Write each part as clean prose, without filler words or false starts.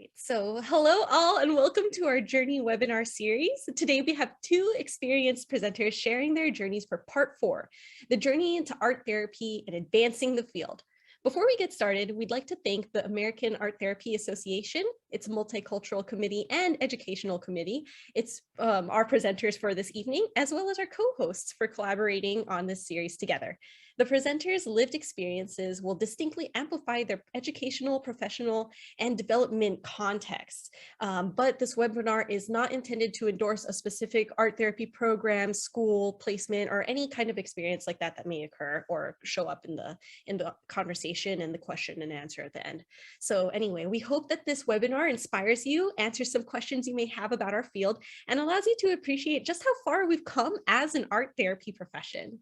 right, so hello all and welcome to our Journey webinar series. Today we have two experienced presenters sharing their journeys for part 4, the journey into art therapy and advancing the field. Before we get started, we'd like to thank the American Art Therapy Association, its Multicultural Committee and Educational Committee. It's our presenters for this evening, as well as our co-hosts for collaborating on this series together. The presenters' lived experiences will distinctly amplify their educational, professional, and development contexts. But this webinar is not intended to endorse a specific art therapy program, school, placement, or any kind of experience like that that may occur or show up in the conversation and the question and answer at the end. So anyway, we hope that this webinar inspires you, answers some questions you may have about our field, and allows you to appreciate just how far we've come as an art therapy profession.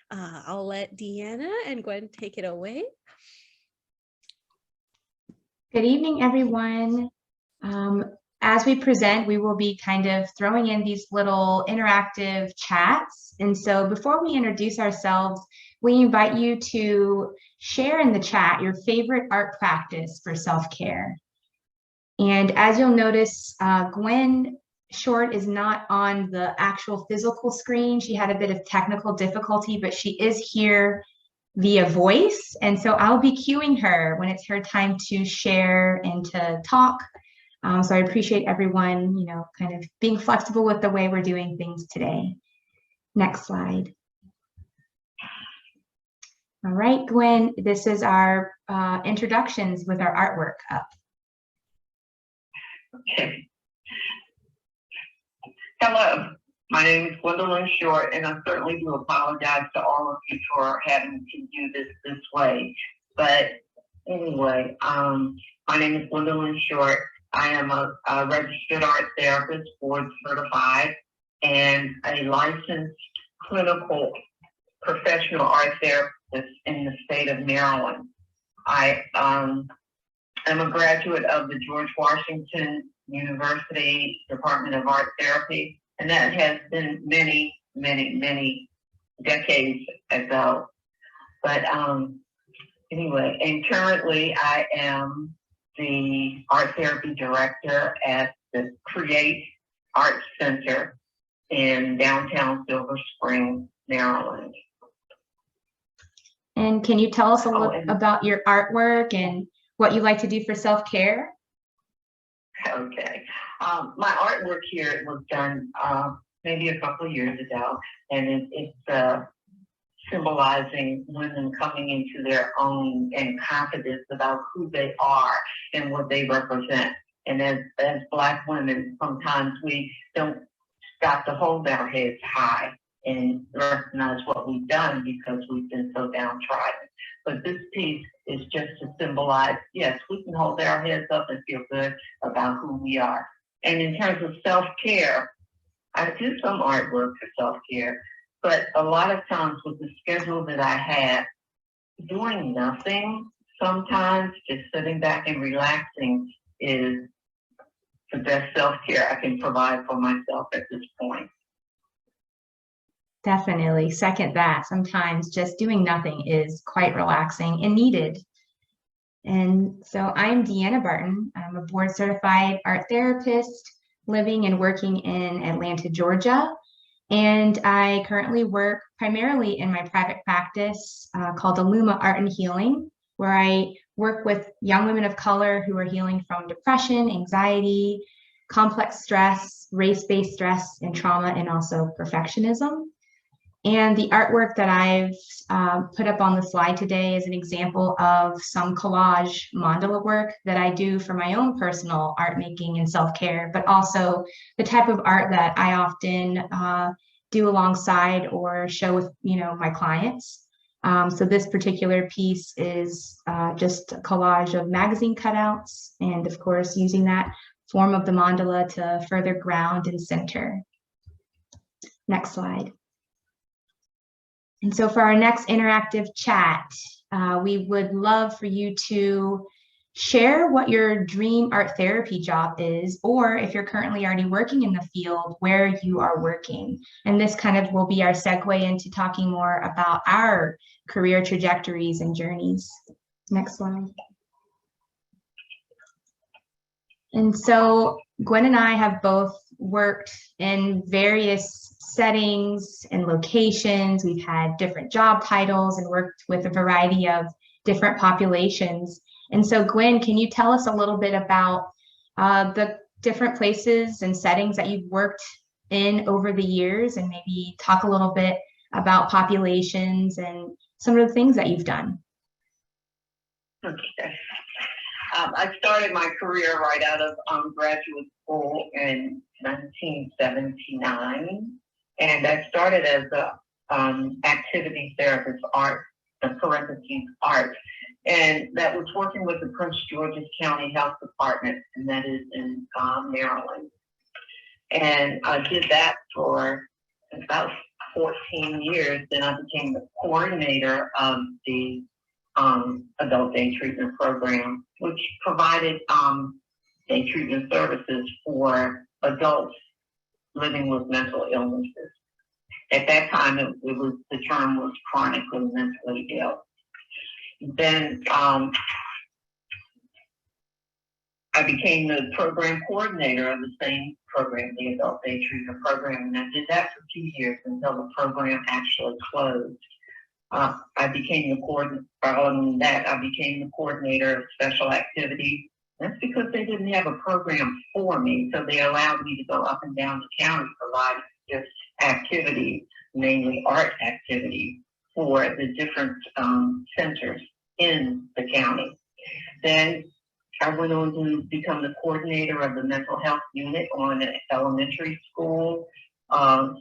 I'll let Deanna and Gwen take it away. Good evening, everyone. As we present, we will be kind of throwing in these little interactive chats. And so before we introduce ourselves, we invite you to share in the chat your favorite art practice for self-care. And as you'll notice, Gwen Short is not on the actual physical screen. She had a bit of technical difficulty, but she is here via voice. And so I'll be cueing her when it's her time to share and to talk. So I appreciate everyone, kind of being flexible with the way we're doing things today. Next slide. All right, Gwen, this is our introductions with our artwork up. Okay. Hello, my name is Gwendolyn Short, and I certainly do apologize to all of you for having to do this way. But anyway, my name is Gwendolyn Short. I am a registered art therapist, board certified, and a licensed clinical professional art therapist in the state of Maryland. I am a graduate of the George Washington University Department of Art Therapy, and that has been many, many, many decades ago. But anyway, and currently I am the art therapy director at the Create Art Center in downtown Silver Spring, Maryland. And can you tell us a little about your artwork and what you like to do for self-care? Okay. My artwork here was done maybe a couple of years ago, and it's symbolizing women coming into their own and confidence about who they are and what they represent. And as Black women, sometimes we don't stop to hold our heads high and recognize what we've done because we've been so downtrodden. But this piece is just to symbolize, yes, we can hold our heads up and feel good about who we are. And in terms of self-care, I do some artwork for self-care, but a lot of times with the schedule that I have, doing nothing, sometimes just sitting back and relaxing is the best self-care I can provide for myself at this point. Definitely second that. Sometimes just doing nothing is quite relaxing and needed. And so I'm Deanna Barton. I'm a board certified art therapist living and working in Atlanta, Georgia. And I currently work primarily in my private practice called Aluma Art and Healing, where I work with young women of color who are healing from depression, anxiety, complex stress, race-based stress and trauma, and also perfectionism. And the artwork that I've put up on the slide today is an example of some collage mandala work that I do for my own personal art making and self-care, but also the type of art that I often do alongside or show with my clients. So this particular piece is just a collage of magazine cutouts, and of course using that form of the mandala to further ground and center. Next slide. And so for our next interactive chat, we would love for you to share what your dream art therapy job is, or if you're currently already working in the field, where you are working. And this kind of will be our segue into talking more about our career trajectories and journeys. Next slide. And so Gwen and I have both worked in various settings and locations. We've had different job titles and worked with a variety of different populations. And so Gwen, can you tell us a little bit about the different places and settings that you've worked in over the years, and maybe talk a little bit about populations and some of the things that you've done? Okay. I started my career right out of graduate school in 1979, and I started as a activity therapist, art, parentheses, art, and that was working with the Prince George's County Health Department, and that is in Maryland. And I did that for about 14 years. Then I became the coordinator of the adult day treatment program, which provided day treatment services for adults living with mental illnesses. At that time, the term was chronically mentally ill. Then I became the program coordinator of the same program, the adult day treatment program, and I did that for 2 years until the program actually closed. I became the coordinator of special activities. That's because they didn't have a program for me, so they allowed me to go up and down the county providing just activities, mainly art activities, for the different centers in the county. Then I went on to become the coordinator of the mental health unit on an elementary school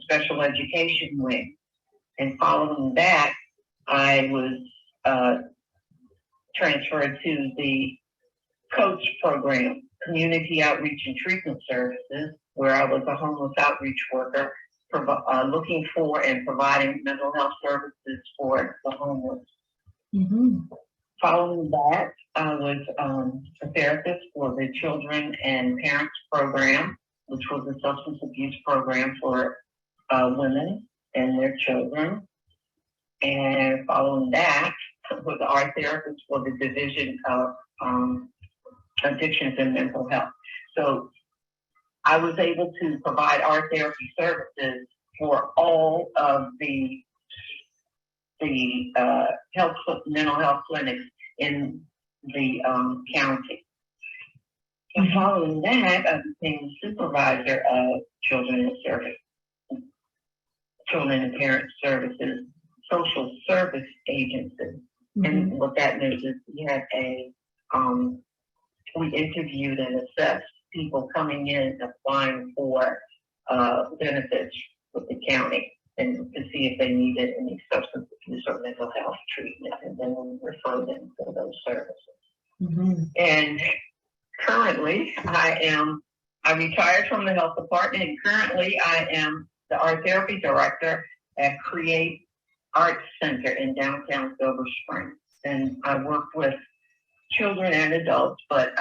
special education wing. And following that, I was transferred to the COACH program, Community Outreach and Treatment Services, where I was a homeless outreach worker looking for and providing mental health services for the homeless. Mm-hmm. Following that, I was a therapist for the Children and Parents program, which was a substance abuse program for women and their children. And following that, was art therapist for the Division of Addictions and Mental Health. So I was able to provide art therapy services for all of the mental health clinics in the county. And following that, I became supervisor of Children and Parent Services, social service agency. Mm-hmm. And what that means is we interviewed and assessed people coming in applying for benefits with the county, and to see if they needed any substance abuse or mental health treatment, and then we refer them for those services. Mm-hmm. And currently, I retired from the health department, and currently I am the art therapy director at Create Arts Center in downtown Silver Spring. And I work with children and adults, but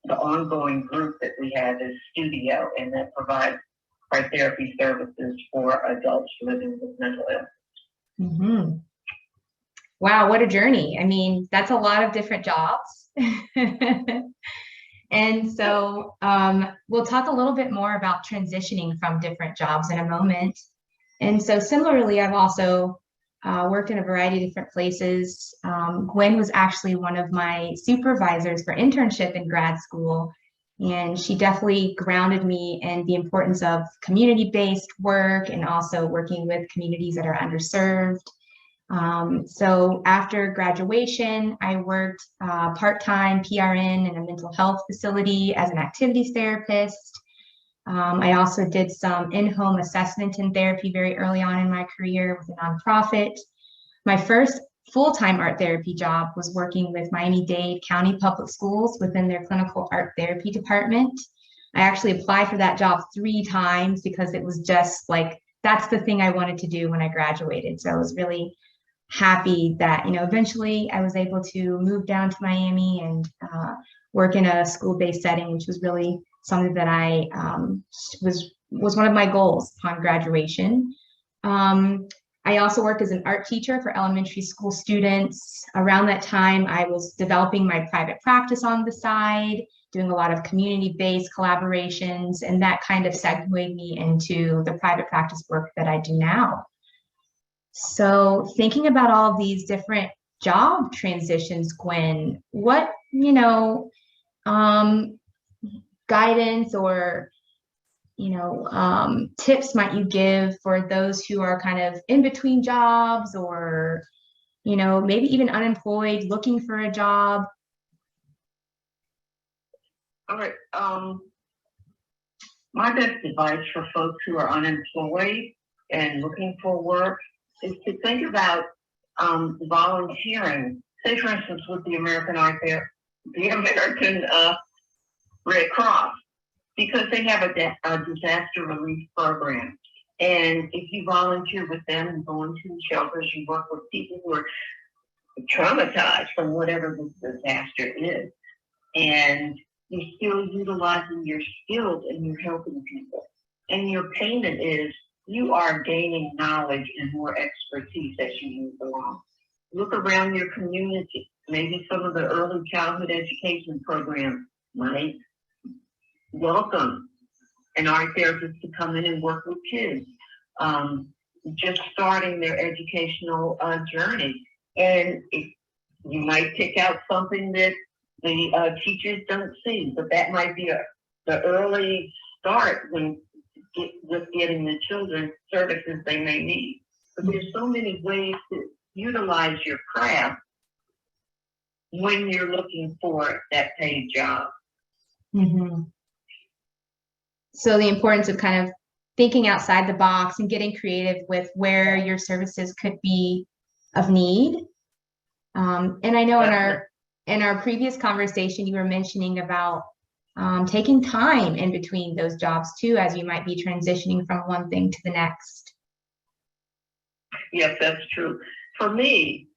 the ongoing group that we have is Studio, and that provides art therapy services for adults living with mental illness. Mm-hmm. Wow, what a journey. I mean, that's a lot of different jobs. And so we'll talk a little bit more about transitioning from different jobs in a moment. And so similarly, I've also worked in a variety of different places. Gwen was actually one of my supervisors for internship in grad school, and she definitely grounded me in the importance of community-based work and also working with communities that are underserved. So after graduation, I worked part-time PRN in a mental health facility as an activities therapist. I also did some in-home assessment and therapy very early on in my career with a nonprofit. My first full-time art therapy job was working with Miami-Dade County Public Schools within their clinical art therapy department. I actually applied for that job 3 times because it was just like, that's the thing I wanted to do when I graduated. So I was really happy that, eventually I was able to move down to Miami and work in a school-based setting, which was really something that I was one of my goals upon graduation. I also worked as an art teacher for elementary school students. Around that time, I was developing my private practice on the side, doing a lot of community-based collaborations, and that kind of segued me into the private practice work that I do now. So thinking about all of these different job transitions, Gwen, what, guidance or, tips might you give for those who are kind of in between jobs or, maybe even unemployed, looking for a job? All right. My best advice for folks who are unemployed and looking for work is to think about volunteering. Say, for instance, with the American Red Cross, because they have a disaster relief program. And if you volunteer with them and go into shelters, you work with people who are traumatized from whatever the disaster is. And you're still utilizing your skills and you're helping people. And your payment is you are gaining knowledge and more expertise as you move along. Look around your community. Maybe some of the early childhood education programs might welcome an art therapist to come in and work with kids, just starting their educational journey. And you might pick out something that the teachers don't see, but that might be the early start with getting the children services they may need. But there's so many ways to utilize your craft when you're looking for that paid job. Mm-hmm. So the importance of kind of thinking outside the box and getting creative with where your services could be of need. And I know in our previous conversation, you were mentioning about taking time in between those jobs too, as you might be transitioning from one thing to the next. Yes, that's true. For me,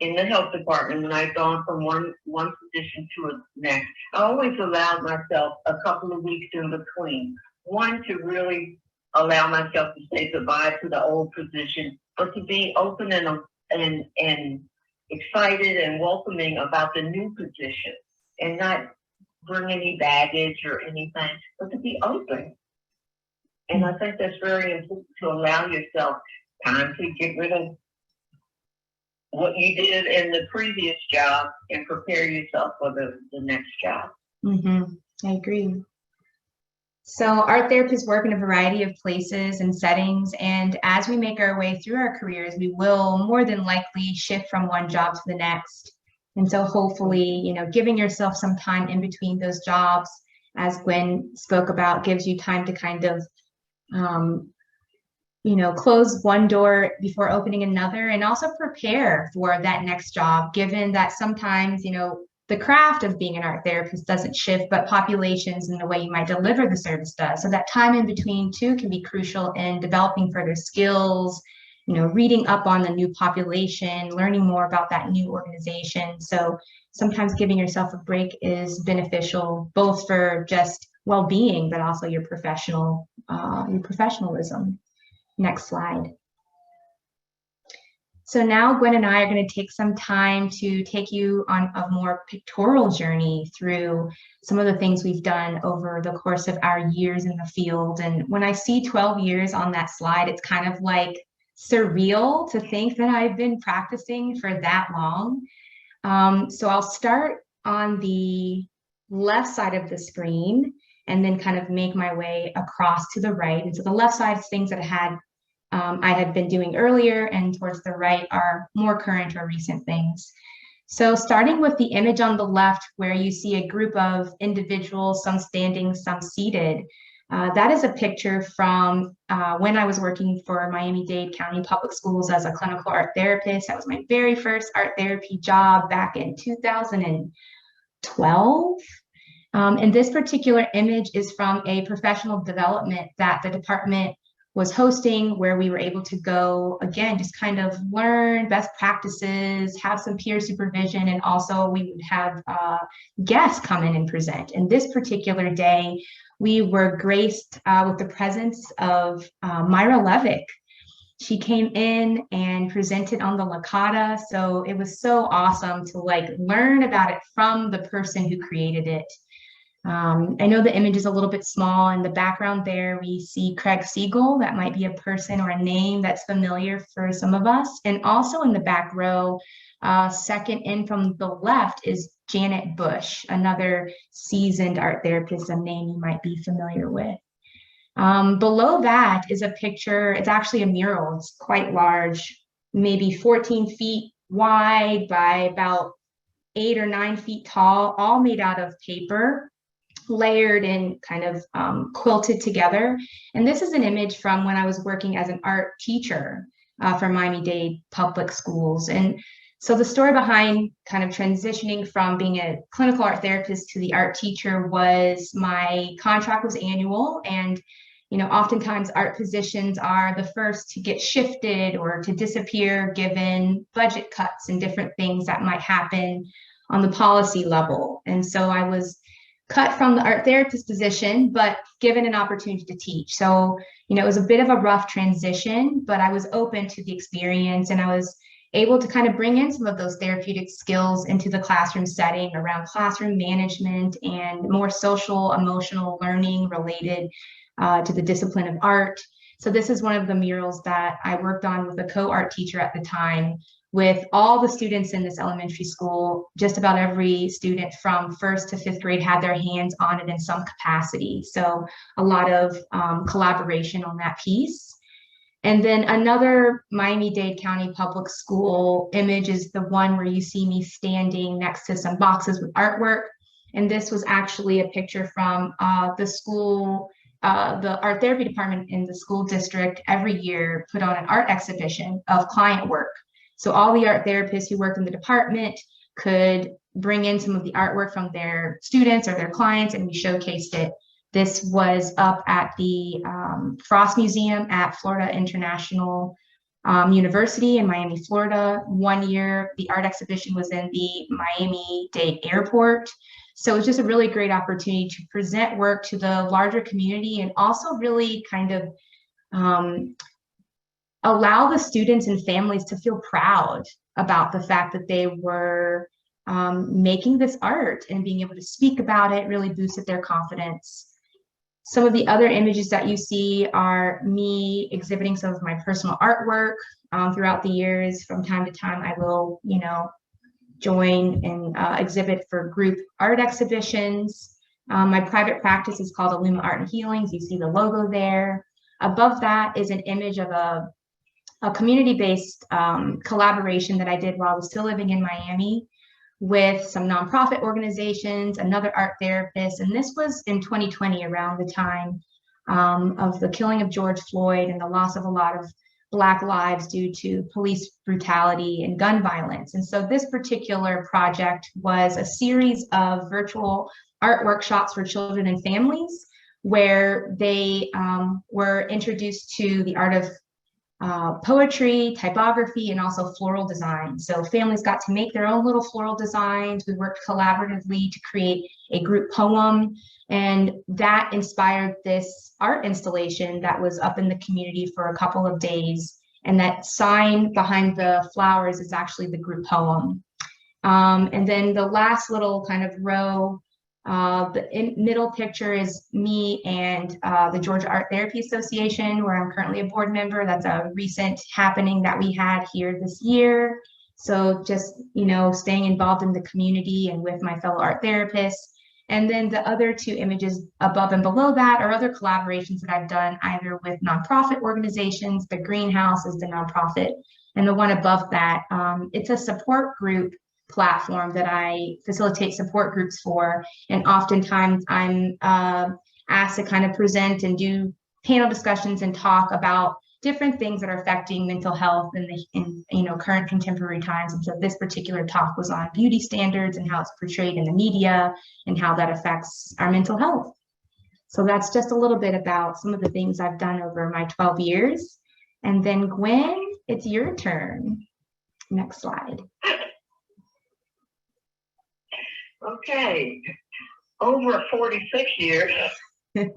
in the health department, when I've gone from one position to the next, I always allowed myself a couple of weeks in between. One, to really allow myself to say goodbye to the old position, but to be open and excited and welcoming about the new position, and not bring any baggage or anything, but to be open. And I think that's very important, to allow yourself time to get rid of what you did in the previous job and prepare yourself for the next job. Mm-hmm. I agree. So art therapists work in a variety of places and settings, and as we make our way through our careers, we will more than likely shift from one job to the next. And so hopefully, giving yourself some time in between those jobs, as Gwen spoke about, gives you time to kind of, close one door before opening another, and also prepare for that next job, given that sometimes, the craft of being an art therapist doesn't shift, but populations and the way you might deliver the service does. So that time in between too can be crucial in developing further skills, reading up on the new population, learning more about that new organization. So sometimes giving yourself a break is beneficial, both for just well-being, but also your professionalism. Next slide. So now Gwen and I are going to take some time to take you on a more pictorial journey through some of the things we've done over the course of our years in the field. And when I see 12 years on that slide, it's kind of like surreal to think that I've been practicing for that long. So I'll start on the left side of the screen and then kind of make my way across to the right. And so the left side is things that I had been doing earlier, and towards the right are more current or recent things. So starting with the image on the left, where you see a group of individuals, some standing, some seated, that is a picture from when I was working for Miami-Dade County Public Schools as a clinical art therapist. That was my very first art therapy job back in 2012. And this particular image is from a professional development that the department was hosting, where we were able to go, again, just kind of learn best practices, have some peer supervision, and also we would have guests come in and present. And this particular day, we were graced with the presence of Myra Levick. She came in and presented on the Lakata. So it was so awesome to learn about it from the person who created it. I know the image is a little bit small. In the background there, we see Craig Siegel. That might be a person or a name that's familiar for some of us. And also in the back row, second in from the left is Janet Bush, another seasoned art therapist, a name you might be familiar with. Below that is a picture. It's actually a mural. It's quite large, maybe 14 feet wide by about 8 or 9 feet tall, all made out of paper, layered and kind of quilted together. And this is an image from when I was working as an art teacher for Miami-Dade public schools. And so the story behind kind of transitioning from being a clinical art therapist to the art teacher was my contract was annual, and oftentimes art positions are the first to get shifted or to disappear given budget cuts and different things that might happen on the policy level. And so I was cut from the art therapist position, but given an opportunity to teach. So, it was a bit of a rough transition, but I was open to the experience, and I was able to kind of bring in some of those therapeutic skills into the classroom setting around classroom management and more social, emotional learning related to the discipline of art. So this is one of the murals that I worked on with a co-art teacher at the time, with all the students in this elementary school. Just about every student from 1st to 5th grade had their hands on it in some capacity. So a lot of collaboration on that piece. And then another Miami-Dade County Public School image is the one where you see me standing next to some boxes with artwork. And this was actually a picture from the school. The art therapy department in the school district every year put on an art exhibition of client work. So all the art therapists who work in the department could bring in some of the artwork from their students or their clients, and we showcased it. This was up at the Frost Museum at Florida International University in Miami, Florida. One year, the art exhibition was in the Miami-Dade airport. So it was just a really great opportunity to present work to the larger community, and also really kind of allow the students and families to feel proud about the fact that they were making this art, and being able to speak about it really boosted their confidence. Some of the other images that you see are me exhibiting some of my personal artwork throughout the years. From time to time, I will, join and exhibit for group art exhibitions. My private practice is called Illuma Art and Healings. You see the logo there. Above that is an image of a community-based collaboration that I did while I was still living in Miami with some nonprofit organizations, another art therapist. And this was in 2020, around the time of the killing of George Floyd and the loss of a lot of Black lives due to police brutality and gun violence. And so this particular project was a series of virtual art workshops for children and families, where they were introduced to the art of poetry, typography, and also floral design. So families got to make their own little floral designs. We worked collaboratively to create a group poem, and that inspired this art installation that was up in the community for a couple of days. And that sign behind the flowers is actually the group poem. And then the last little kind of row, the middle picture is me and the Georgia Art Therapy Association, where I'm currently a board member. That's a recent happening that we had here this year. So just, staying involved in the community and with my fellow art therapists. And then the other two images above and below that are other collaborations that I've done either with nonprofit organizations. The Greenhouse is the nonprofit. And the one above that, it's a support group platform that I facilitate support groups for. And oftentimes I'm asked to kind of present and do panel discussions and talk about different things that are affecting mental health in current contemporary times. And so this particular talk was on beauty standards and how it's portrayed in the media and how that affects our mental health. So that's just a little bit about some of the things I've done over my 12 years. And then Gwen, it's your turn. Next slide. Okay, over 46 years that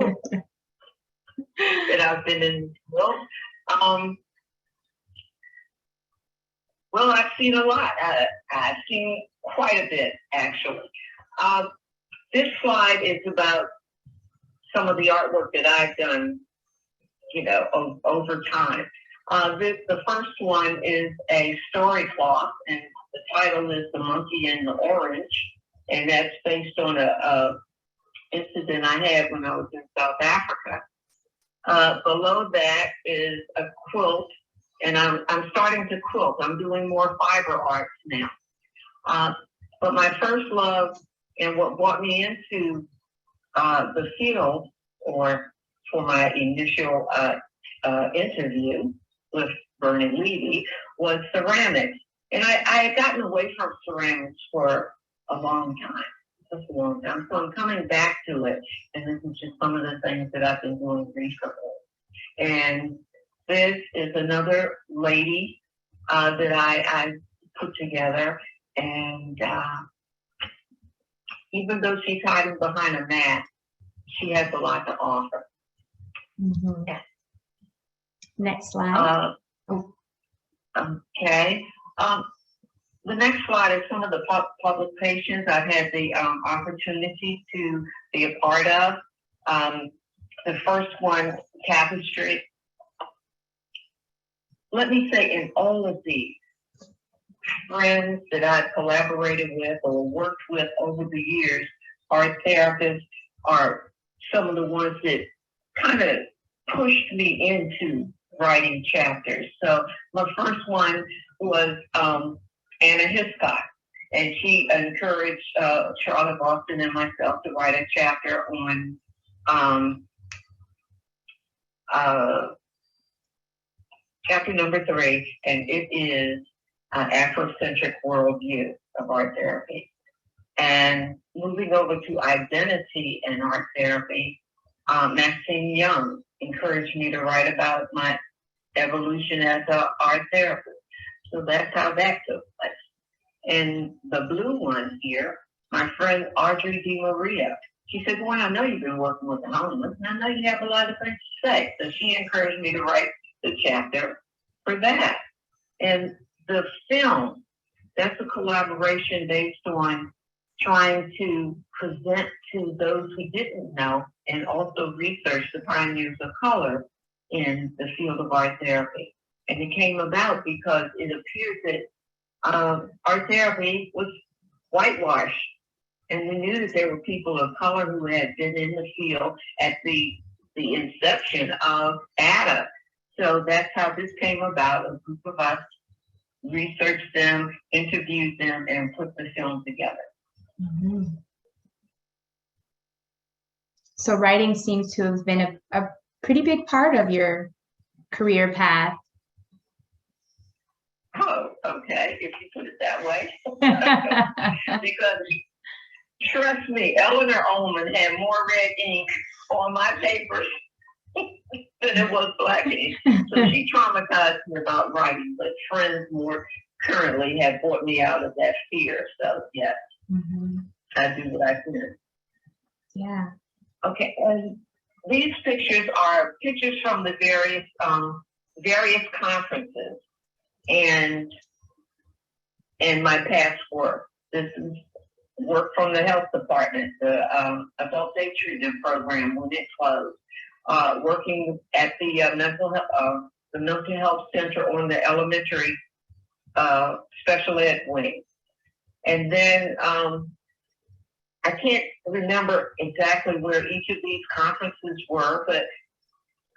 I've been in the field. Well, I've seen a lot. I've seen quite a bit, actually. This slide is about some of the artwork that I've done, over time. The first one is a story cloth, and the title is The Monkey and the Orange, and that's based on a incident I had when I was in South Africa. Below that is a quilt, and I'm starting to quilt. I'm doing more fiber arts now. But my first love and what brought me into the field, or for my initial interview with Vernon Levy, was ceramics. And I had gotten away from ceramics for a long time. Just a long time. So I'm coming back to it. And this is just some of the things that I've been doing recently. And this is another lady that I put together. And even though she's hiding behind a mask, she has a lot to offer. Mm-hmm. Yeah. Next slide. Okay. The next slide is some of the publications I've had the opportunity to be a part of. The first one, Tapestry. Let me say, in all of these, friends that I've collaborated with or worked with over the years, art therapists, are some of the ones that kind of pushed me into writing chapters. So my first one was Anna Hiscott, and she encouraged Charlotte Boston and myself to write a chapter on chapter number 3, and it is Afrocentric worldview of art therapy. And moving over to identity and art therapy, Maxine Young encouraged me to write about my evolution as an art therapist. So that's how that took place. And the blue one here, my friend Audrey DiMaria, she said, "Boy, I know you've been working with the homeless, and I know you have a lot of things to say." So she encouraged me to write the chapter for that. And the film, that's a collaboration based on trying to present to those who didn't know, and also research the pioneers of color in the field of art therapy. And it came about because it appeared that art therapy was whitewashed. And we knew that there were people of color who had been in the field at the inception of ADA. So that's how this came about. A group of us researched them, interviewed them, and put the film together. Mm-hmm. So writing seems to have been a pretty big part of your career path. Oh, okay, if you put it that way. Because trust me, Eleanor Ullman had more red ink on my papers than it was black ink. So she traumatized me about writing, but friends more currently have brought me out of that fear. So yes, mm-hmm. I do what I can. Yeah. Okay, and these pictures are pictures from the various conferences and my past work. This is work from the health department, the adult day treatment program when it closed, working at the mental health center on the elementary special ed wing. And then I can't remember exactly where each of these conferences were, but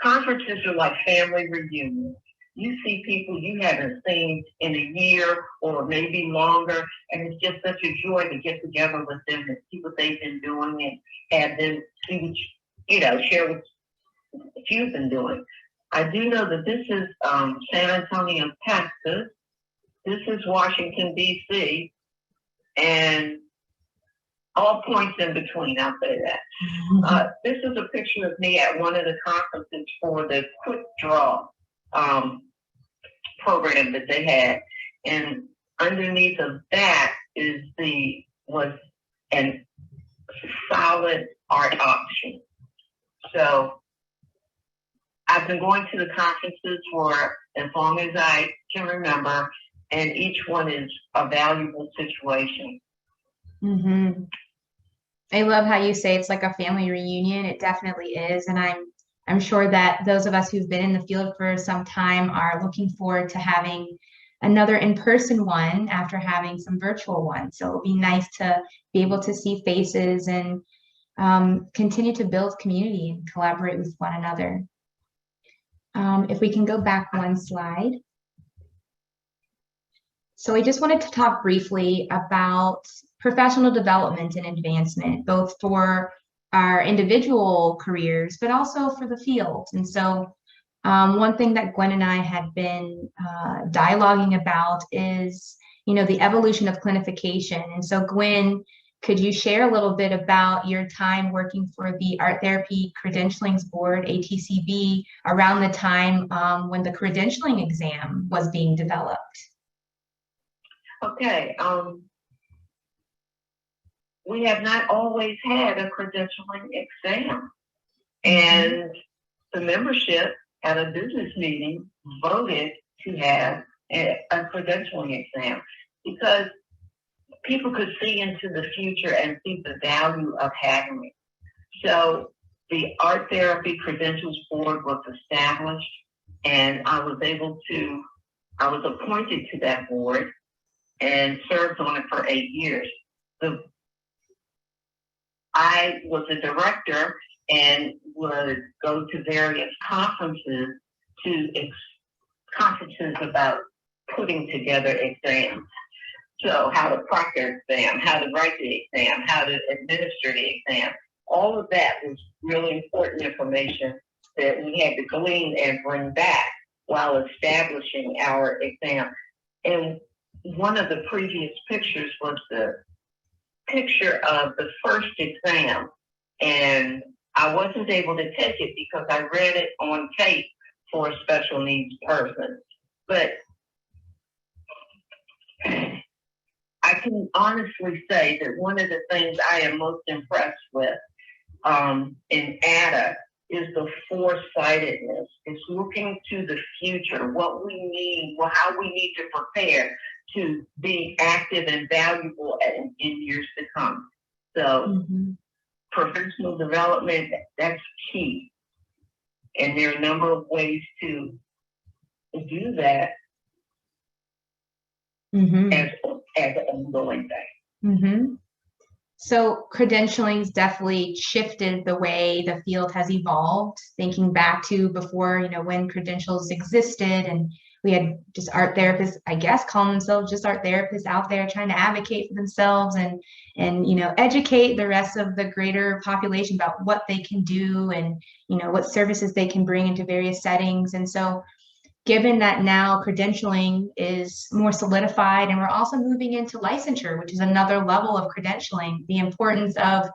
conferences are like family reunions. You see people you haven't seen in a year or maybe longer, and it's just such a joy to get together with them and see what they've been doing and have them share what you've been doing. I do know that this is San Antonio, Texas. This is Washington, D.C., and all points in between, I'll say that. Mm-hmm. This is a picture of me at one of the conferences for the Quick Draw program that they had. And underneath of that was an solid art auction. So I've been going to the conferences for as long as I can remember, and each one is a valuable situation. Mm-hmm. I love how you say it's like a family reunion. It definitely is. And I'm sure that those of us who've been in the field for some time are looking forward to having another in-person one after having some virtual ones. So it'll be nice to be able to see faces and continue to build community and collaborate with one another. If we can go back one slide. So I just wanted to talk briefly about professional development and advancement, both for our individual careers, but also for the field. And so one thing that Gwen and I had been dialoguing about is, the evolution of clinification. And so Gwen, could you share a little bit about your time working for the Art Therapy Credentialing Board, ATCB, around the time when the credentialing exam was being developed? Okay. We have not always had a credentialing exam, and the membership at a business meeting voted to have a credentialing exam because people could see into the future and see the value of having it. So the Art Therapy Credentials Board was established, and I was appointed to that board and served on it for 8 years. I was a director and would go to various conferences about putting together exams. So how to proctor exam, how to write the exam, how to administer the exam. All of that was really important information that we had to glean and bring back while establishing our exam. And one of the previous pictures was the picture of the first exam, and I wasn't able to take it because I read it on tape for a special needs person. But I can honestly say that one of the things I am most impressed with in ADA is the foresightedness. It's looking to the future, what we need, how we need to prepare to be active and valuable in years to come. So professional development, that's key. And there are a number of ways to do that as an ongoing thing. So credentialing's definitely shifted the way the field has evolved, thinking back to before, when credentials existed and we had just art therapists, I guess, calling themselves just art therapists out there trying to advocate for themselves and educate the rest of the greater population about what they can do and, what services they can bring into various settings. And so given that now credentialing is more solidified and we're also moving into licensure, which is another level of credentialing, the importance of,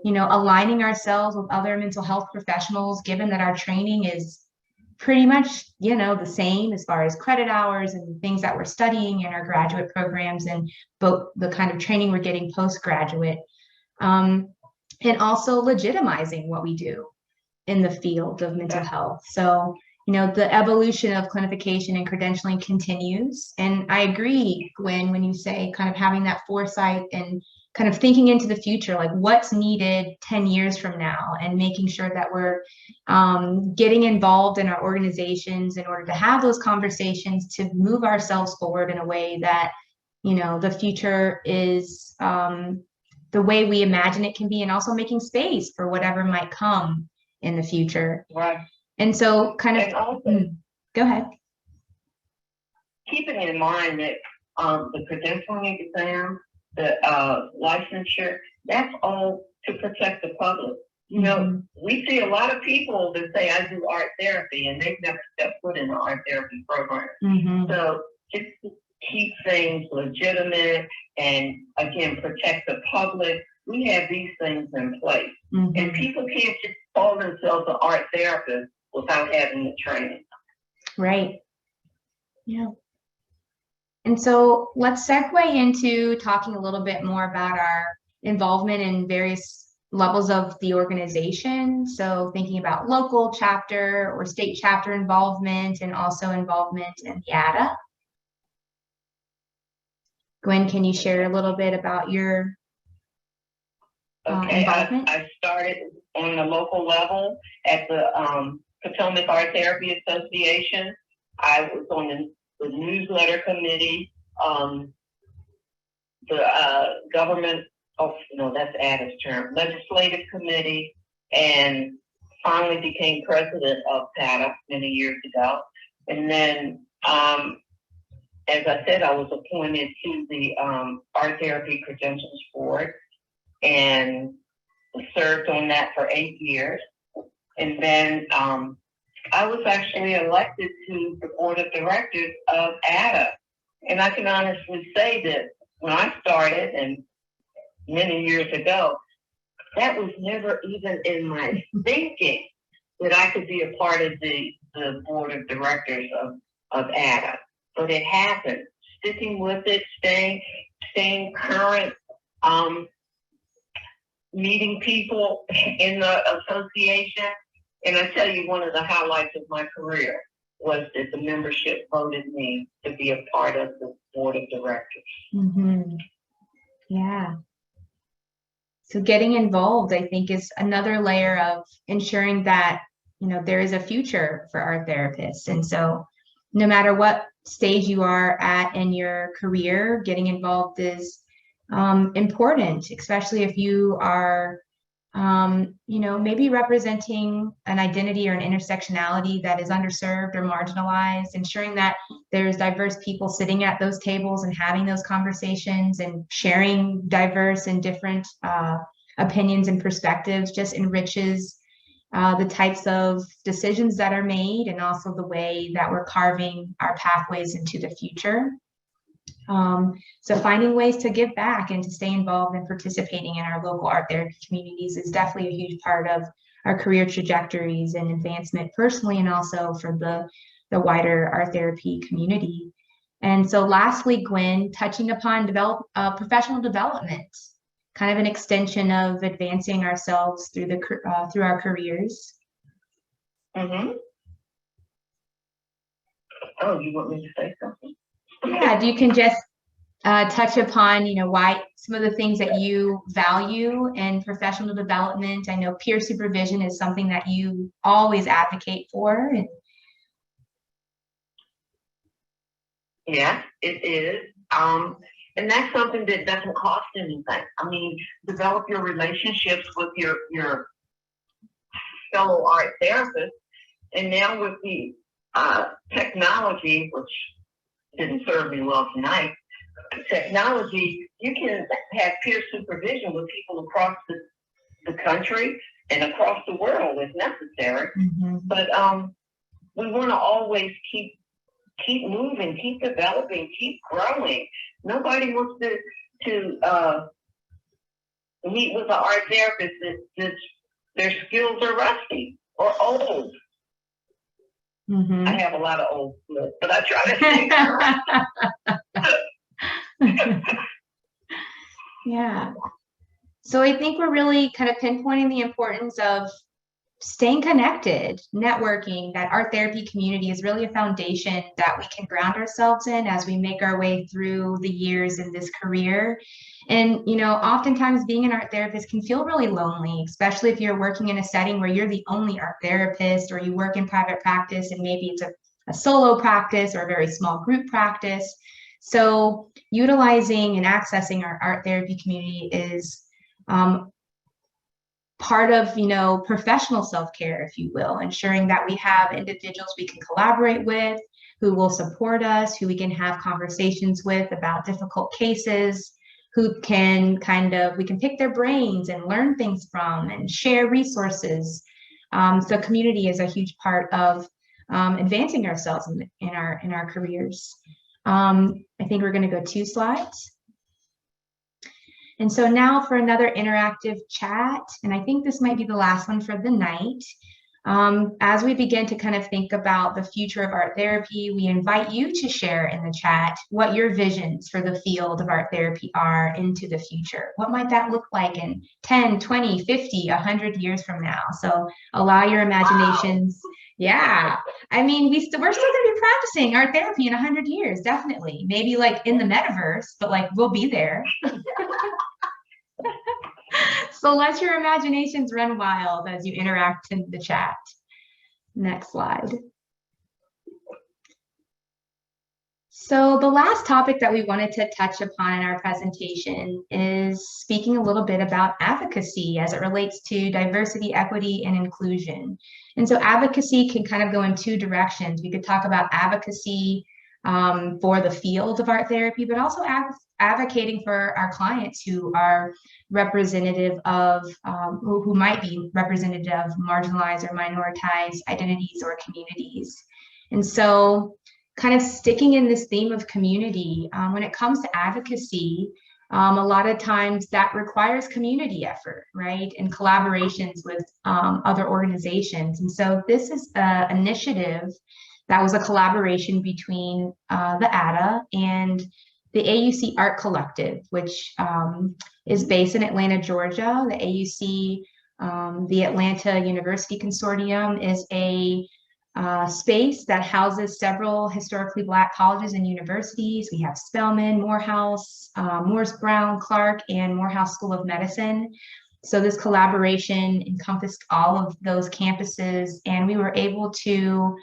aligning ourselves with other mental health professionals, given that our training is pretty much, the same as far as credit hours and things that we're studying in our graduate programs and both the kind of training we're getting postgraduate, and also legitimizing what we do in the field of mental health. So, the evolution of clinification and credentialing continues. And I agree, Gwen, when you say kind of having that foresight and kind of thinking into the future, like what's needed 10 years from now and making sure that we're getting involved in our organizations in order to have those conversations to move ourselves forward in a way that, the future is the way we imagine it can be, and also making space for whatever might come in the future. Right. And so kind of, also, go ahead. Keeping in mind that the credentialing exam, the licensure, that's all to protect the public. We see a lot of people that say, I do art therapy, and they've never stepped foot in an art therapy program. So just to keep things legitimate and, again, protect the public, we have these things in place. And people can't just call themselves an art therapist without having the training. Right. Yeah. And so let's segue into talking a little bit more about our involvement in various levels of the organization. So thinking about local chapter or state chapter involvement and also involvement in the ADA. Gwen, can you share a little bit about your involvement? I started on the local level at the Potomac Art Therapy Association. I was on the newsletter committee, the government, oh no, that's Ada's term, legislative committee, and finally became president of PATA many years ago. And then, as I said, I was appointed to the Art Therapy Credentials Board and served on that for 8 years. And then I was actually elected to the board of directors of ADA. And I can honestly say that when I started, and many years ago, that was never even in my thinking that I could be a part of the board of directors of ADA. But it happened. Sticking with it, staying current, meeting people in the association. And I tell you, one of the highlights of my career was that the membership voted me to be a part of the board of directors. Mm-hmm. Yeah. So getting involved, I think, is another layer of ensuring that, you know, there is a future for art therapists. And so no matter what stage you are at in your career, getting involved is important, especially if you are you know, maybe representing an identity or an intersectionality that is underserved or marginalized, ensuring that there's diverse people sitting at those tables and having those conversations and sharing diverse and different opinions and perspectives just enriches the types of decisions that are made and also the way that we're carving our pathways into the future. So finding ways to give back and to stay involved and participating in our local art therapy communities is definitely a huge part of our career trajectories and advancement personally, and also for the wider art therapy community. And so lastly, Gwen, touching upon professional development, kind of an extension of advancing ourselves through our careers. Mm-hmm. Oh, you want me to say something? Yeah, you can just touch upon, you know, why some of the things that you value in professional development. I know peer supervision is something that you always advocate for. Yeah, it is. And that's something that doesn't cost anything. I mean, develop your relationships with your fellow art therapists. And now with the technology, which didn't serve me well tonight, technology, you can have peer supervision with people across the country and across the world if necessary. Mm-hmm. But we want to always keep moving, keep developing, keep growing. Nobody wants to meet with an art therapist that their skills are rusty or old. Mm-hmm. I have a lot of old skills, but I try to stay. Yeah. So I think we're really kind of pinpointing the importance of staying connected, networking. That art therapy community is really a foundation that we can ground ourselves in as we make our way through the years in this career. And, you know, oftentimes being an art therapist can feel really lonely, especially if you're working in a setting where you're the only art therapist, or you work in private practice and maybe it's a solo practice or a very small group practice. So utilizing and accessing our art therapy community is part of, you know, professional self-care, if you will, ensuring that we have individuals we can collaborate with, who will support us, who we can have conversations with about difficult cases, who can we can pick their brains and learn things from and share resources. So community is a huge part of advancing ourselves in our careers. I think we're going to go 2 slides. And so now for another interactive chat, and I think this might be the last one for the night. As we begin to kind of think about the future of art therapy, we invite you to share in the chat what your visions for the field of art therapy are into the future. What might that look like in 10, 20, 50, 100 years from now? So allow your imaginations. Wow. Yeah, I mean, we're still going to be practicing art therapy in 100 years, definitely. Maybe like in the metaverse, but like we'll be there. So let your imaginations run wild as you interact in the chat. Next slide. So the last topic that we wanted to touch upon in our presentation is speaking a little bit about advocacy as it relates to diversity, equity, and inclusion. And so advocacy can kind of go in two directions. We could talk about advocacy for the field of art therapy, but also advocating for our clients who are representative of, who might be representative of marginalized or minoritized identities or communities. And so kind of sticking in this theme of community, when it comes to advocacy, a lot of times that requires community effort, right? And collaborations with other organizations. And so this is an initiative that was a collaboration between the ADA and the AUC Art Collective, which is based in Atlanta, Georgia. The AUC, the Atlanta University Consortium, is a space that houses several historically Black colleges and universities. We have Spelman, Morehouse, Morris Brown, Clark, and Morehouse School of Medicine. So this collaboration encompassed all of those campuses, and we were able to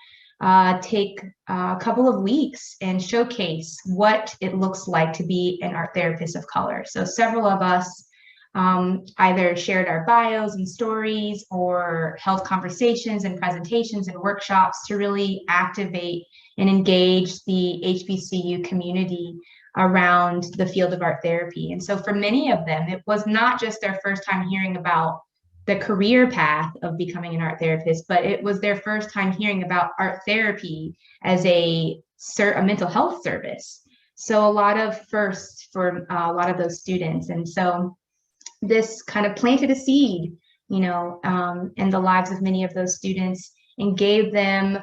take a couple of weeks and showcase what it looks like to be an art therapist of color. So several of us either shared our bios and stories or held conversations and presentations and workshops to really activate and engage the HBCU community around the field of art therapy. And so for many of them, it was not just their first time hearing about the career path of becoming an art therapist, but it was their first time hearing about art therapy as a mental health service. So a lot of firsts for a lot of those students. And so this kind of planted a seed, you know, in the lives of many of those students and gave them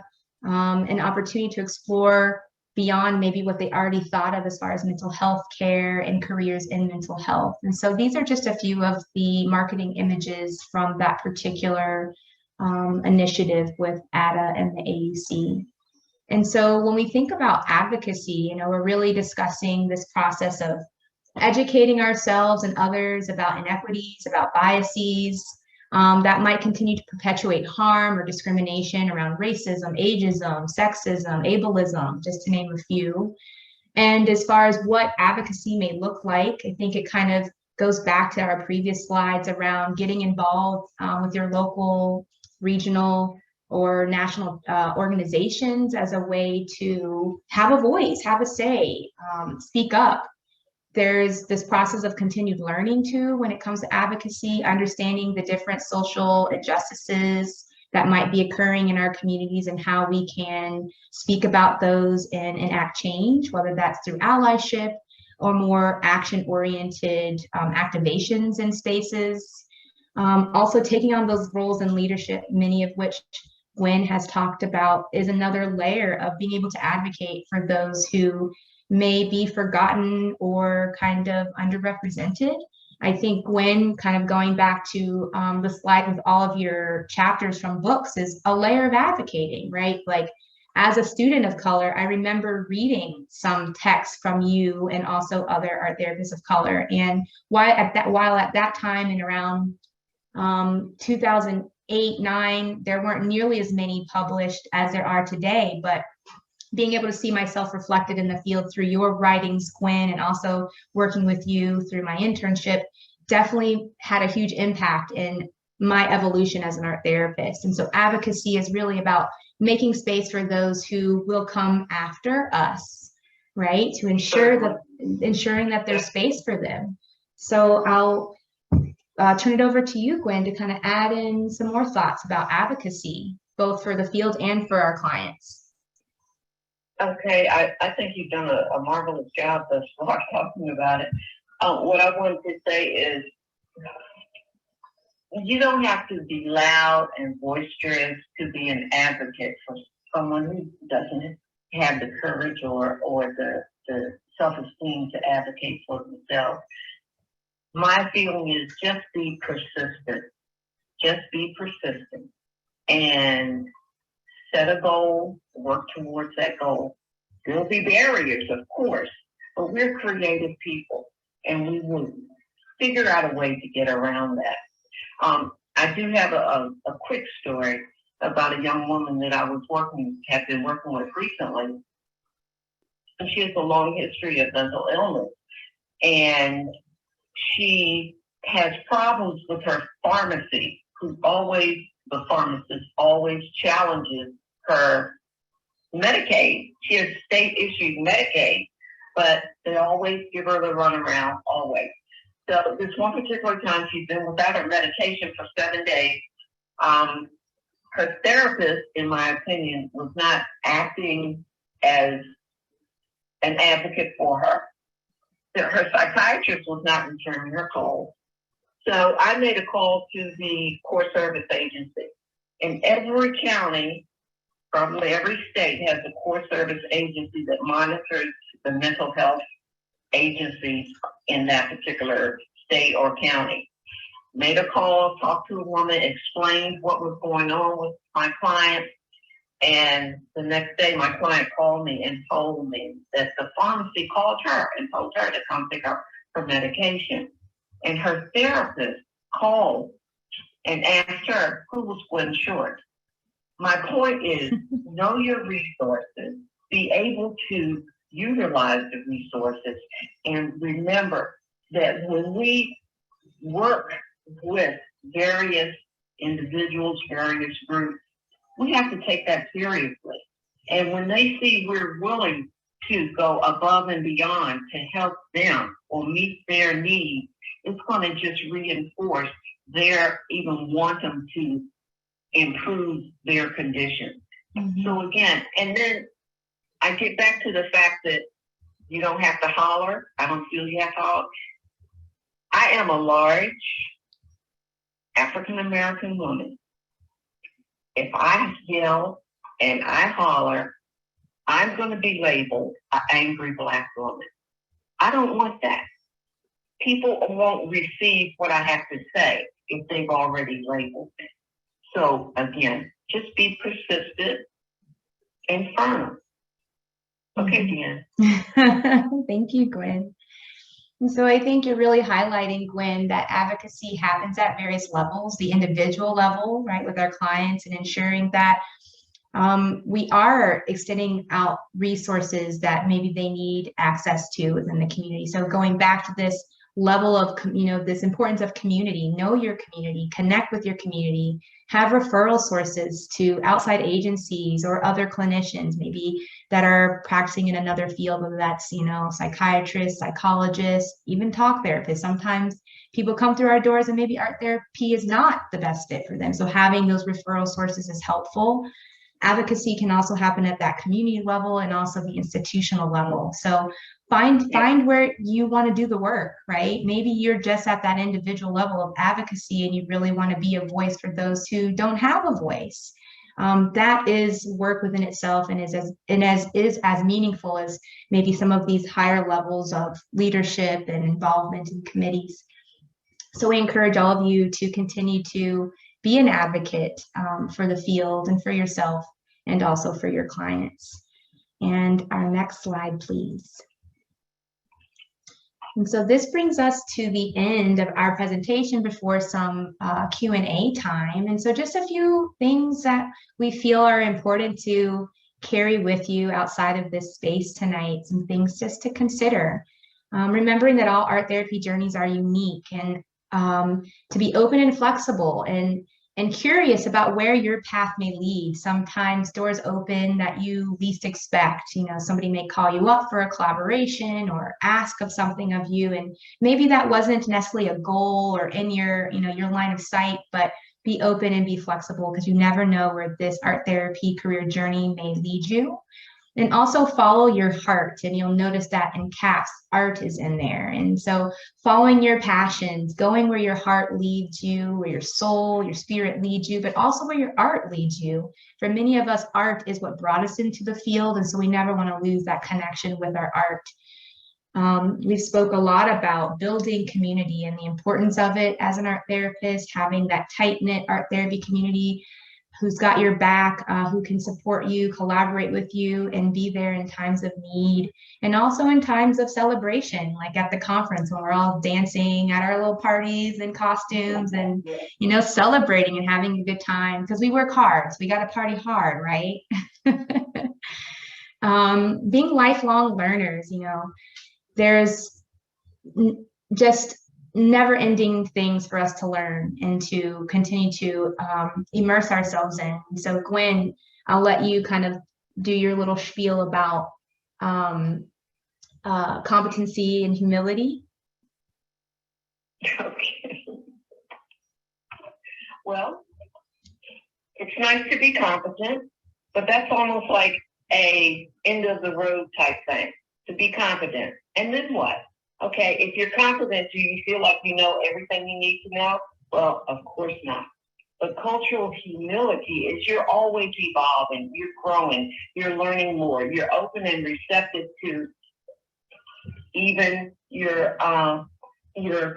an opportunity to explore beyond maybe what they already thought of as far as mental health care and careers in mental health. And so these are just a few of the marketing images from that particular initiative with ADA and the AUC. And so when we think about advocacy, you know, we're really discussing this process of educating ourselves and others about inequities, about biases that might continue to perpetuate harm or discrimination around racism, ageism, sexism, ableism, just to name a few. And as far as what advocacy may look like, I think it kind of goes back to our previous slides around getting involved with your local, regional, or national organizations as a way to have a voice, have a say, speak up. There's this process of continued learning too when it comes to advocacy, understanding the different social injustices that might be occurring in our communities and how we can speak about those and enact change, whether that's through allyship or more action-oriented activations in spaces. Also taking on those roles in leadership, many of which Gwen has talked about, is another layer of being able to advocate for those who may be forgotten or kind of underrepresented. I think Gwen, kind of going back to the slide with all of your chapters from books, is a layer of advocating, right? Like as a student of color, I remember reading some texts from you and also other art therapists of color. And while at that time in around 2008-9, there weren't nearly as many published as there are today, but being able to see myself reflected in the field through your writings, Gwen, and also working with you through my internship definitely had a huge impact in my evolution as an art therapist. And so advocacy is really about making space for those who will come after us, right? To ensuring that there's space for them. So I'll turn it over to you, Gwen, to kind of add in some more thoughts about advocacy, both for the field and for our clients. Okay, I think you've done a marvelous job thus far talking about it. What I wanted to say is you don't have to be loud and boisterous to be an advocate for someone who doesn't have the courage or the self-esteem to advocate for themselves. My feeling is just be persistent. Just be persistent and set a goal, work towards that goal. There'll be barriers, of course, but we're creative people and we will figure out a way to get around that. I do have a quick story about a young woman that I have been working with recently. And she has a long history of mental illness. And she has problems with her pharmacy, the pharmacist always challenges her Medicaid. She has state-issued Medicaid, but they always give her the runaround, always. So this one particular time, she's been without her medication for 7 days. Her therapist, in my opinion, was not acting as an advocate for her. Her psychiatrist was not returning her calls. So I made a call to the core service agency. In every county, probably every state has a core service agency that monitors the mental health agencies in that particular state or county. Made a call, talked to a woman, explained what was going on with my client. And the next day, my client called me and told me that the pharmacy called her and told her to come pick up her medication. And her therapist called and asked her who was Gwen Short. My point is, know your resources, be able to utilize the resources, and remember that when we work with various individuals, various groups, we have to take that seriously. And when they see we're willing to go above and beyond to help them or meet their needs, it's going to just reinforce their even wanting to improve their condition. Mm-hmm. So again, and then I get back to the fact that you don't have to holler. I don't feel you have to holler. I am a large African-American woman. If I yell and I holler, I'm going to be labeled an angry Black woman. I don't want that. People won't receive what I have to say if they've already labeled me. So again, just be persistent and firm. Okay, Deanna. Thank you, Gwen. And so I think you're really highlighting, Gwen, that advocacy happens at various levels, the individual level, right, with our clients, and ensuring that we are extending out resources that maybe they need access to within the community. So going back to this level of, this importance of community, know your community, connect with your community, have referral sources to outside agencies or other clinicians, maybe that are practicing in another field, whether that's, psychiatrists, psychologists, even talk therapists. Sometimes people come through our doors and maybe art therapy is not the best fit for them. So having those referral sources is helpful. Advocacy can also happen at that community level and also the institutional level. So find where you want to do the work, right? Maybe you're just at that individual level of advocacy and you really want to be a voice for those who don't have a voice. That is work within itself and is as meaningful as maybe some of these higher levels of leadership and involvement in committees. So we encourage all of you to continue to be an advocate for the field and for yourself and also for your clients. And our next slide, please. And so this brings us to the end of our presentation before some Q&A time. And so just a few things that we feel are important to carry with you outside of this space tonight, some things just to consider. Remembering that all art therapy journeys are unique, and to be open and flexible and curious about where your path may lead. Sometimes doors open that you least expect. Somebody may call you up for a collaboration or ask of something of you, and maybe that wasn't necessarily a goal or in your line of sight, but be open and be flexible, because you never know where this art therapy career journey may lead you. And also follow your heart, and you'll notice that in caps, art is in there. And so following your passions, going where your heart leads you, where your soul, your spirit leads you, but also where your art leads you. For many of us, art is what brought us into the field, and so we never want to lose that connection with our art. We spoke a lot about building community and the importance of it as an art therapist, having that tight-knit art therapy community who's got your back, who can support you, collaborate with you, and be there in times of need, and also in times of celebration, like at the conference when we're all dancing at our little parties and costumes and, you know, celebrating and having a good time, because we work hard, so we got to party hard, right? Being lifelong learners, you know, there's just never-ending things for us to learn and to continue to immerse ourselves in. So Gwen, I'll let you kind of do your little spiel about competency and humility. Okay. Well, it's nice to be competent, but that's almost like a end of the road type thing, to be competent. And then what? Okay, if you're confident, do you feel like you know everything you need to know? Well, of course not. But cultural humility is you're always evolving, you're growing, you're learning more, you're open and receptive to even your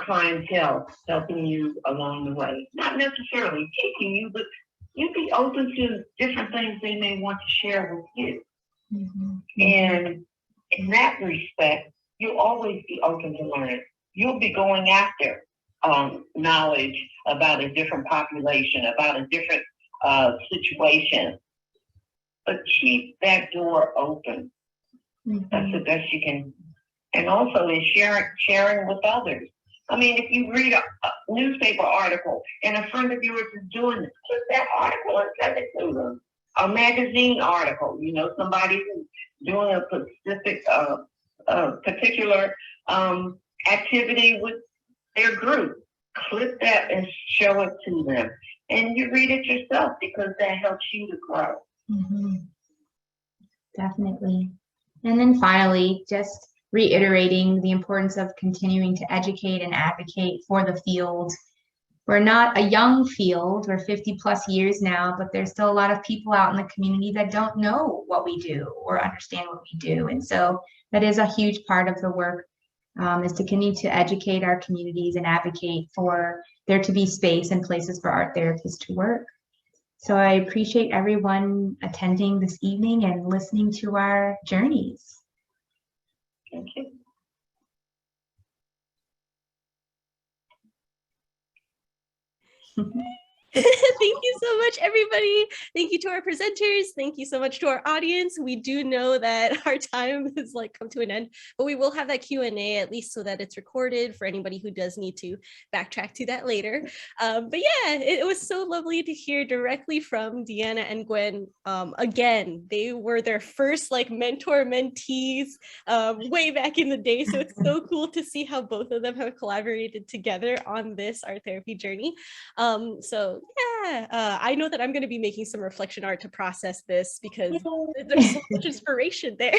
clientele helping you along the way. Not necessarily teaching you, but you be open to different things they may want to share with you. Mm-hmm. And in that respect, you'll always be open to learn. You'll be going after knowledge about a different population, about a different situation. But keep that door open. Mm-hmm. That's the best you can. And also is sharing with others. I mean, if you read a newspaper article and a friend of yours is doing it, put that article and send it to them. A magazine article, you know, somebody who's doing a specific particular activity with their group, clip that and show it to them. And you read it yourself because that helps you to grow. Mm-hmm. Definitely. And then finally, just reiterating the importance of continuing to educate and advocate for the field. We're not a young field, we're 50 plus years now, but there's still a lot of people out in the community that don't know what we do or understand what we do. And so that is a huge part of the work, is to continue to educate our communities and advocate for there to be space and places for art therapists to work. So I appreciate everyone attending this evening and listening to our journeys. Thank you. Thank you so much, everybody. Thank you to our presenters. Thank you so much to our audience. We do know that our time has come to an end, but we will have that Q&A at least so that it's recorded for anybody who does need to backtrack to that later. But yeah, it was so lovely to hear directly from Deanna and Gwen. Again, they were their first mentor mentees way back in the day. So it's so cool to see how both of them have collaborated together on this art therapy journey. So yeah, I know that I'm going to be making some reflection art to process this because there's so much inspiration there.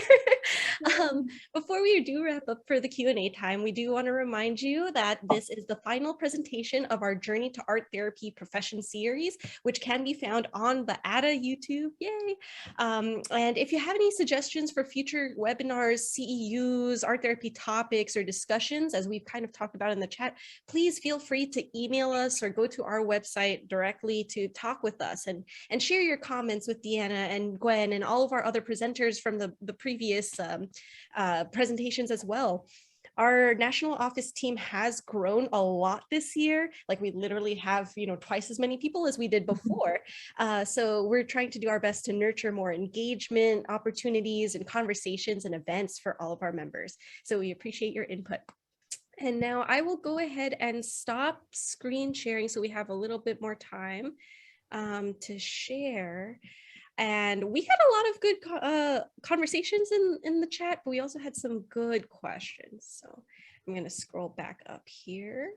Before we do wrap up for the Q&A time, we do want to remind you that this is the final presentation of our Journey to Art Therapy Profession series, which can be found on the ADA YouTube. Yay! And if you have any suggestions for future webinars, CEUs, art therapy topics, or discussions, as we've kind of talked about in the chat, please feel free to email us or go to our website directly to talk with us and share your comments with Deanna and Gwen and all of our other presenters from the previous presentations as well. Our national office team has grown a lot this year. We literally have, twice as many people as we did before. So we're trying to do our best to nurture more engagement, opportunities, and conversations and events for all of our members. So we appreciate your input. And now I will go ahead and stop screen sharing so we have a little bit more time to share. And we had a lot of good conversations in the chat, but we also had some good questions. So I'm going to scroll back up here.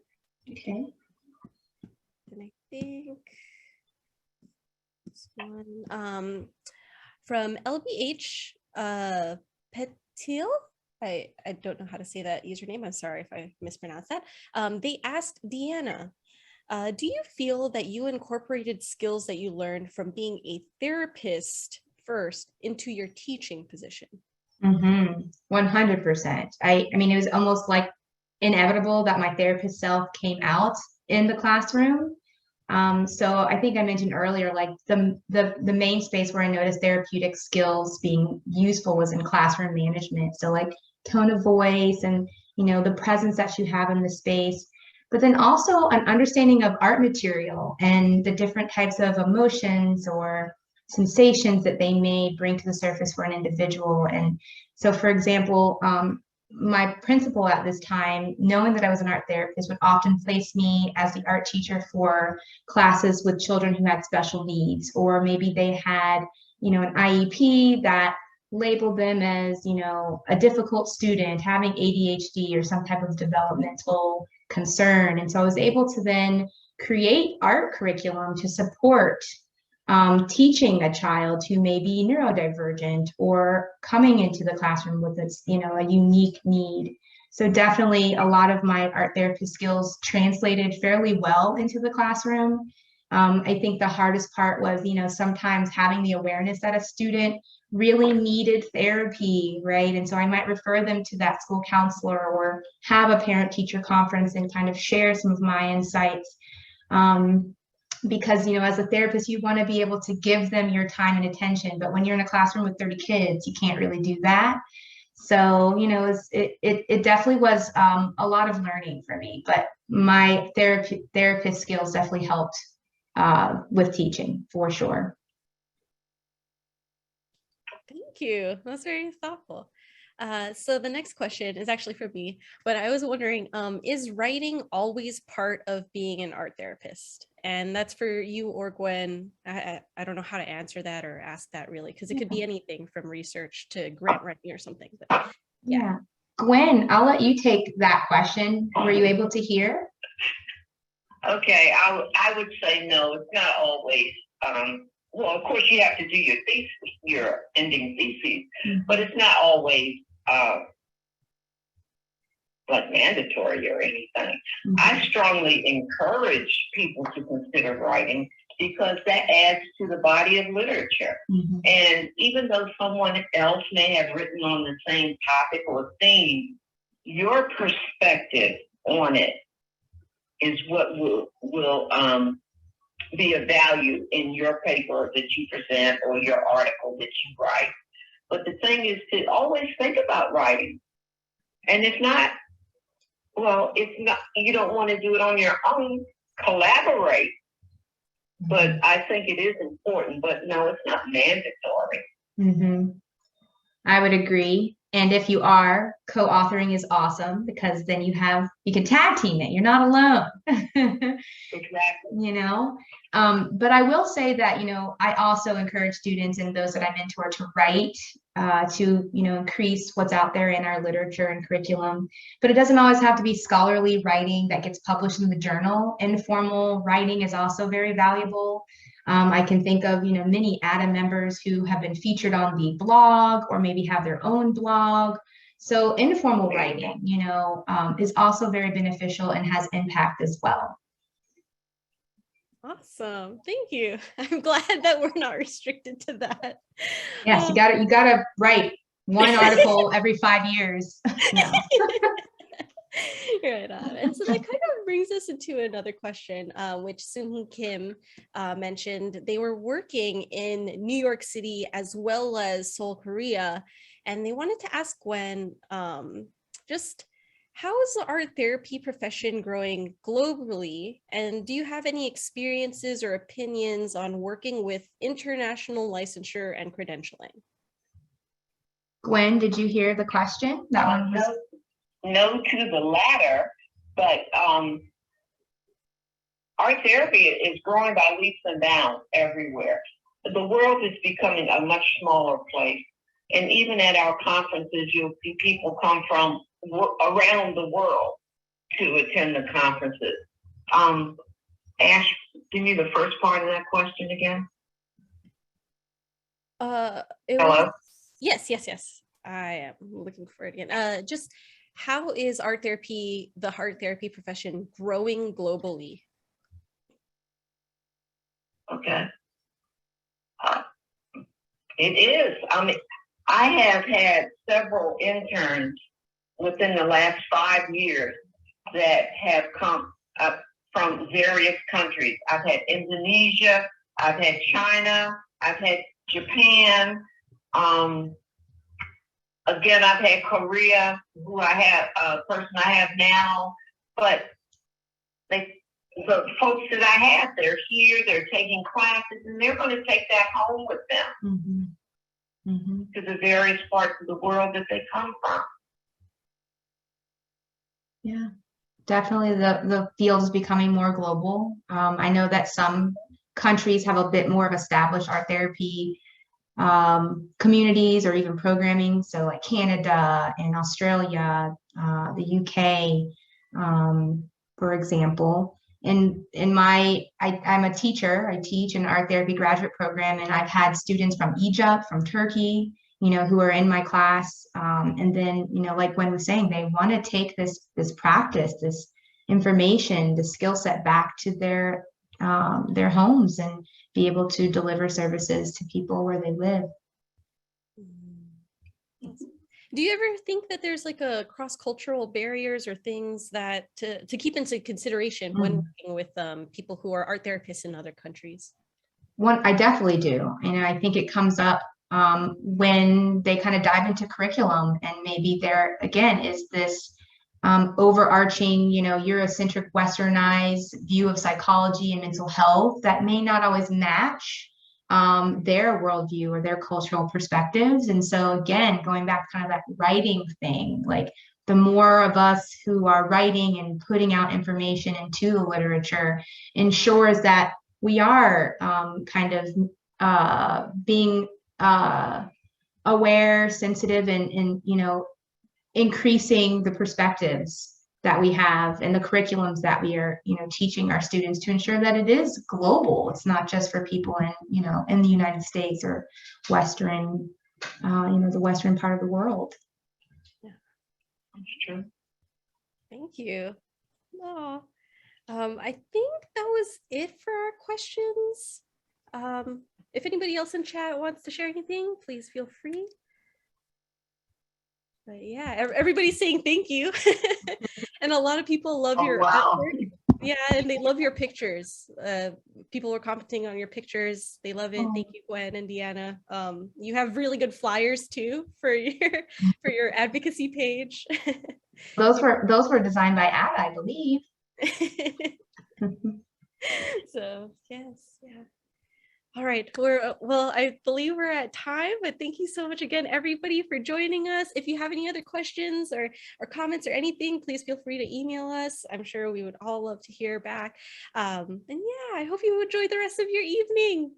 Okay. And I think this one from LBH Petil. I don't know how to say that username. I'm sorry if I mispronounced that. They asked Deanna, do you feel that you incorporated skills that you learned from being a therapist first into your teaching position? 100%. I mean, it was almost like inevitable that my therapist self came out in the classroom. So I think I mentioned earlier, like the main space where I noticed therapeutic skills being useful was in classroom management. So like tone of voice and, the presence that you have in the space, but then also an understanding of art material and the different types of emotions or sensations that they may bring to the surface for an individual. And so, for example, my principal at this time, knowing that I was an art therapist, would often place me as the art teacher for classes with children who had special needs, or maybe they had, an IEP that labeled them as, a difficult student having ADHD or some type of developmental concern. And so I was able to then create art curriculum to support teaching a child who may be neurodivergent or coming into the classroom with a unique need. So definitely a lot of my art therapy skills translated fairly well into the classroom. I think the hardest part was, sometimes having the awareness that a student really needed therapy, right? And so I might refer them to that school counselor or have a parent-teacher conference and kind of share some of my insights. Because, as a therapist, you want to be able to give them your time and attention. But when you're in a classroom with 30 kids, you can't really do that. So, it definitely was a lot of learning for me. But my therapist skills definitely helped with teaching, for sure. Thank you. That's very thoughtful. So the next question is actually for me, but I was wondering, is writing always part of being an art therapist? And that's for you or Gwen. I don't know how to answer that or ask that really, because it could be anything from research to grant writing or something. But yeah. Gwen, I'll let you take that question. Were you able to hear? Okay, I would say no, it's not always. Well, of course, you have to do your thesis, your ending thesis, but it's not always like mandatory or anything. I strongly encourage people to consider writing because that adds to the body of literature. And even though someone else may have written on the same topic or theme, your perspective on it is what will be of value in your paper that you present or your article that you write. But the thing is to always think about writing. And if not, you don't want to do it on your own, collaborate. But I think it is important, but no, it's not mandatory. I would agree. And if you are, co-authoring is awesome because then you can tag team it. You're not alone. Exactly. But I will say that, I also encourage students and those that I mentor to write, to, increase what's out there in our literature and curriculum. But it doesn't always have to be scholarly writing that gets published in the journal. Informal writing is also very valuable. I can think of, many ADA members who have been featured on the blog or maybe have their own blog. So informal writing, is also very beneficial and has impact as well. Awesome. Thank you. I'm glad that we're not restricted to that. Yes, you gotta write one article every 5 years. No. Right on. And so that kind of brings us into another question, which Soon Kim mentioned. They were working in New York City as well as Seoul, Korea, and they wanted to ask Gwen, just how is the art therapy profession growing globally? And do you have any experiences or opinions on working with international licensure and credentialing? Gwen, did you hear the question? That one was... No to the latter, but art therapy is growing by leaps and bounds everywhere. The world is becoming a much smaller place. And even at our conferences, you'll see people come from around the world to attend the conferences. Ash, give me the first part of that question again. Hello? Yes. I am looking for it again. Just how is the art therapy profession growing globally? Okay. It is. I have had several interns within the last 5 years that have come up from various countries. I've had Indonesia, I've had China, I've had Japan. Again, I've had Korea, who I have, a person I have now, but the folks that I have, they're here, they're taking classes, and they're going to take that home with them to the various parts of the world that they come from. Yeah, definitely the field is becoming more global. I know that some countries have a bit more of established art therapy communities or even programming. So like Canada and Australia, the UK, for example. I'm a teacher. I teach an art therapy graduate program, and I've had students from Egypt, from Turkey, who are in my class. And then, like Gwen was saying, they want to take this practice, this information, the skill set back to their homes and be able to deliver services to people where they live. Do you ever think that there's like a cross-cultural barriers or things that to keep into consideration when working with people who are art therapists in other countries? I definitely do. And I think it comes up when they kind of dive into curriculum, and maybe there again is this overarching, Eurocentric, westernized view of psychology and mental health that may not always match their worldview or their cultural perspectives. And so again, going back to kind of that writing thing, like the more of us who are writing and putting out information into the literature ensures that we are kind of being aware, sensitive, and increasing the perspectives that we have and the curriculums that we are, teaching our students to ensure that it is global. It's not just for people in the United States or Western, the Western part of the world. Yeah, that's true. Thank you. Oh, I think that was it for our questions. If anybody else in chat wants to share anything, please feel free. But yeah, everybody's saying thank you. And a lot of people love your artwork. Yeah, and they love your pictures. People were commenting on your pictures. They love it. Thank you, Gwen and Deanna. You have really good flyers too for your advocacy page. Those were designed by Ada, I believe. So yes, yeah. All right, well, I believe we're at time, but thank you so much again, everybody, for joining us. If you have any other questions or comments or anything, please feel free to email us. I'm sure we would all love to hear back. And yeah, I hope you enjoy the rest of your evening.